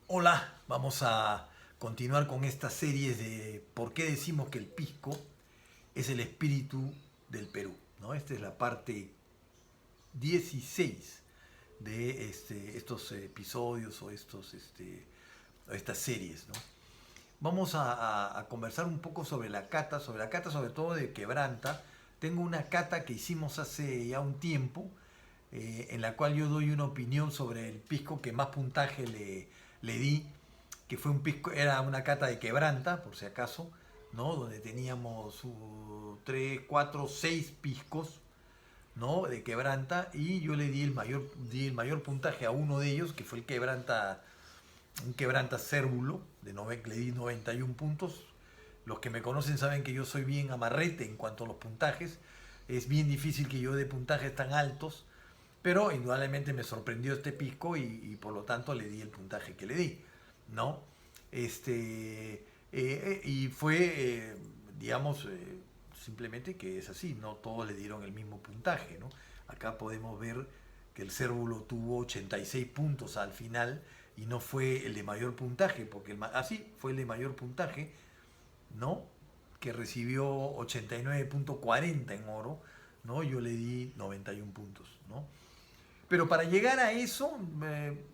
Hola, vamos a continuar con esta serie de por qué decimos que el pisco es el espíritu del Perú, ¿no? Esta es la parte 16 de estos episodios o estas series, ¿no? Vamos a conversar un poco sobre la cata, sobre todo de Quebranta. Tengo una cata que hicimos hace ya un tiempo, en la cual yo doy una opinión sobre el pisco que más puntaje le di, que fue un pisco, era una cata de Quebranta, por si acaso, ¿no? Donde teníamos 3, 4, 6 piscos, ¿no? De Quebranta, y yo le di el mayor puntaje a uno de ellos, que fue el Quebranta, un Quebranta Cérvulo, le di 91 puntos. Los que me conocen saben que yo soy bien amarrete en cuanto a los puntajes. Es bien difícil que yo dé puntajes tan altos, pero indudablemente me sorprendió este pisco y por lo tanto le di el puntaje que le di, ¿no? Y fue, digamos, simplemente que es así, no todos le dieron el mismo puntaje, ¿no? Acá podemos ver que el Cérvulo tuvo 86 puntos al final y no fue el de mayor puntaje, porque así fue el de mayor puntaje, ¿no? Que recibió 89.40 en oro, ¿no? Yo le di 91 puntos, ¿no? Pero para llegar a eso,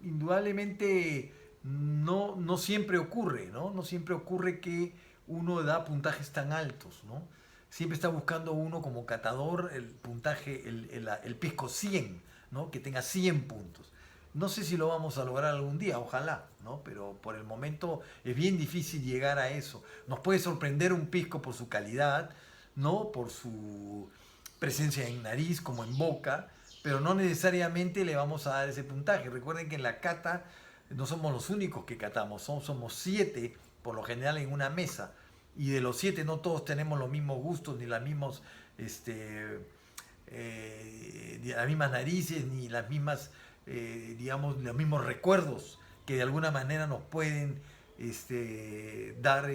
indudablemente no siempre ocurre, ¿no? No siempre ocurre que uno da puntajes tan altos, ¿no? Siempre está buscando uno como catador el puntaje, el pisco 100, ¿no? Que tenga 100 puntos. No sé si lo vamos a lograr algún día, ojalá, ¿no? Pero por el momento es bien difícil llegar a eso. Nos puede sorprender un pisco por su calidad, ¿no? Por su presencia en nariz como en boca, pero no necesariamente le vamos a dar ese puntaje. Recuerden que en la cata no somos los únicos que catamos, somos 7 por lo general en una mesa, y de los 7 no todos tenemos los mismos gustos, ni las mismas narices, ni las mismas, digamos, los mismos recuerdos que de alguna manera nos pueden dar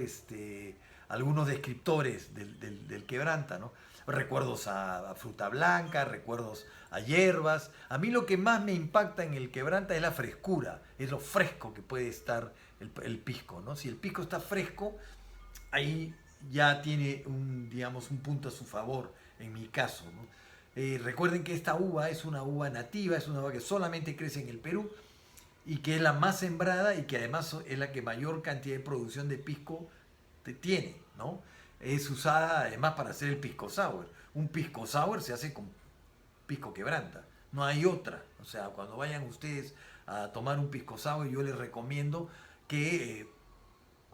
algunos descriptores del quebranta, ¿no? Recuerdos a fruta blanca, recuerdos a hierbas. A mí lo que más me impacta en el quebranta es la frescura, es lo fresco que puede estar el pisco, ¿no? Si el pisco está fresco, ahí ya tiene digamos, un punto a su favor, en mi caso, ¿no? Recuerden que esta uva es una uva nativa, es una uva que solamente crece en el Perú y que es la más sembrada y que además es la que mayor cantidad de producción de pisco tiene, ¿no? Es usada además para hacer el pisco sour. Un pisco sour se hace con pisco quebranta, no hay otra. O sea, cuando vayan ustedes a tomar un pisco sour, yo les recomiendo que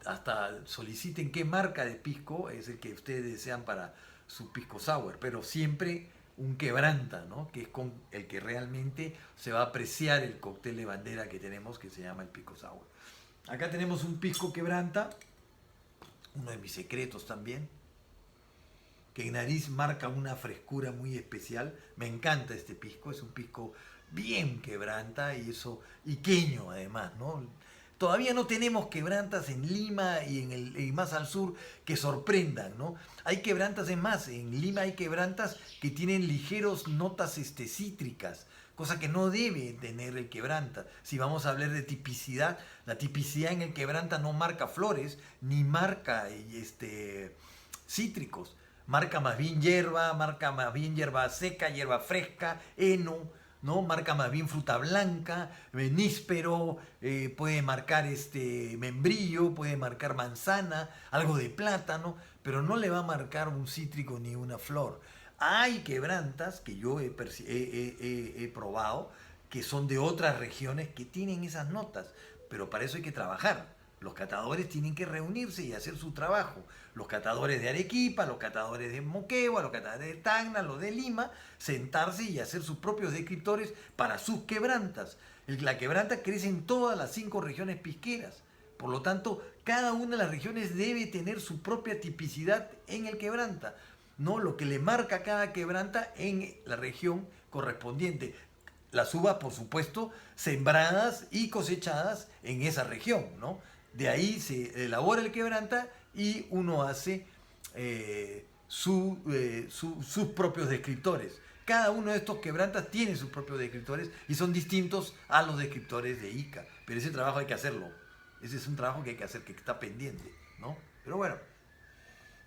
hasta soliciten qué marca de pisco es el que ustedes desean para su pisco sour, pero siempre un quebranta, ¿no? Que es con el que realmente se va a apreciar el cóctel de bandera que tenemos, que se llama el pisco sour. Acá tenemos un pisco quebranta, uno de mis secretos también, que en nariz marca una frescura muy especial. Me encanta este pisco, es un pisco bien quebranta y eso, iqueño además, ¿no? Todavía no tenemos quebrantas en Lima y más al sur que sorprendan, ¿no? Hay quebrantas, en más, en Lima hay quebrantas que tienen ligeros notas cítricas, cosa que no debe tener el quebranta. Si vamos a hablar de tipicidad, la tipicidad en el quebranta no marca flores, ni marca cítricos. Marca más bien hierba, marca más bien hierba seca, hierba fresca, heno, ¿no? Marca más bien fruta blanca, níspero, puede marcar membrillo, puede marcar manzana, algo de plátano, pero no le va a marcar un cítrico ni una flor. Hay quebrantas que yo he probado, que son de otras regiones que tienen esas notas, pero para eso hay que trabajar. Los catadores tienen que reunirse y hacer su trabajo. Los catadores de Arequipa, los catadores de Moquegua, los catadores de Tacna, los de Lima, sentarse y hacer sus propios descriptores para sus quebrantas. La quebranta crece en todas las 5 regiones pisqueras. Por lo tanto, cada una de las regiones debe tener su propia tipicidad en el quebranta, ¿no? Lo que le marca a cada quebranta en la región correspondiente. Las uvas, por supuesto, sembradas y cosechadas en esa región, ¿no? De ahí se elabora el quebranta y uno hace sus propios descriptores. Cada uno de estos quebrantas tiene sus propios descriptores y son distintos a los descriptores de Ica. Pero ese trabajo hay que hacerlo. Ese es un trabajo que hay que hacer, que está pendiente, ¿no? Pero bueno,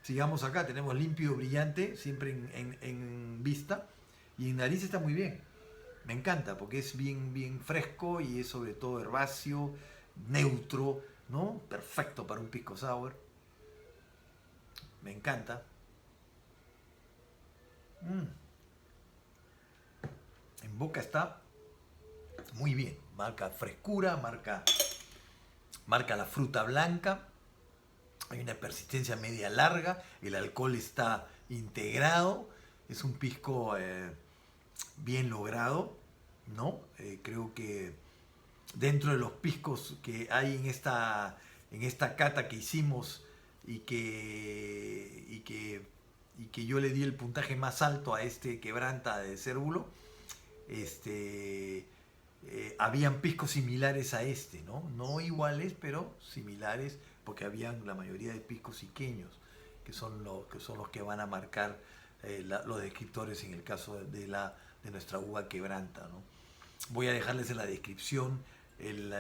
sigamos acá. Tenemos limpio, brillante, siempre en vista. Y en nariz está muy bien. Me encanta porque es bien, bien fresco y es sobre todo herbáceo, neutro, ¿no? Perfecto para un pisco sour. Me encanta. Mm. En boca está muy bien. Marca frescura, marca la fruta blanca. Hay una persistencia media larga. El alcohol está integrado. Es un pisco bien logrado, ¿no? Creo que dentro de los piscos que hay en esta cata que hicimos y que yo le di el puntaje más alto a este quebranta de Cérvulo, habían piscos similares a este, ¿no? No iguales, pero similares, porque habían la mayoría de piscos iqueños, que son los que van a marcar los descriptores en el caso de nuestra uva quebranta, ¿no? Voy a dejarles en la descripción el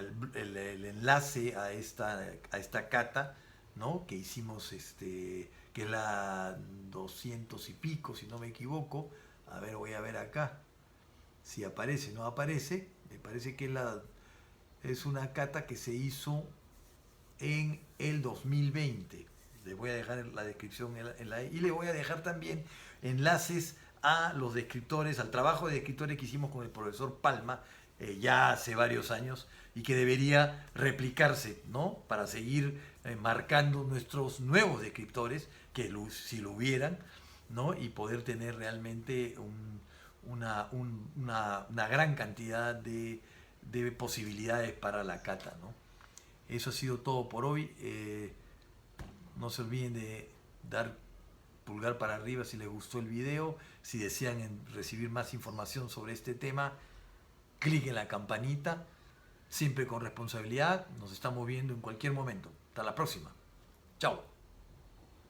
enlace a esta cata, ¿no? Que hicimos, que es la 200 y pico, si no me equivoco. A ver, voy a ver acá si aparece, no aparece. Me parece que es una cata que se hizo en el 2020. Le voy a dejar en la descripción y le voy a dejar también enlaces a los descriptores, al trabajo de descriptores que hicimos con el profesor Palma ya hace varios años y que debería replicarse, ¿no? Para seguir marcando nuestros nuevos descriptores, que si lo hubieran, ¿no? Y poder tener realmente una gran cantidad de posibilidades para la cata, ¿no? Eso ha sido todo por hoy. No se olviden de dar pulgar para arriba si les gustó el video. Si desean recibir más información sobre este tema, clic en la campanita. Siempre con responsabilidad. Nos estamos viendo en cualquier momento. Hasta la próxima. Chao.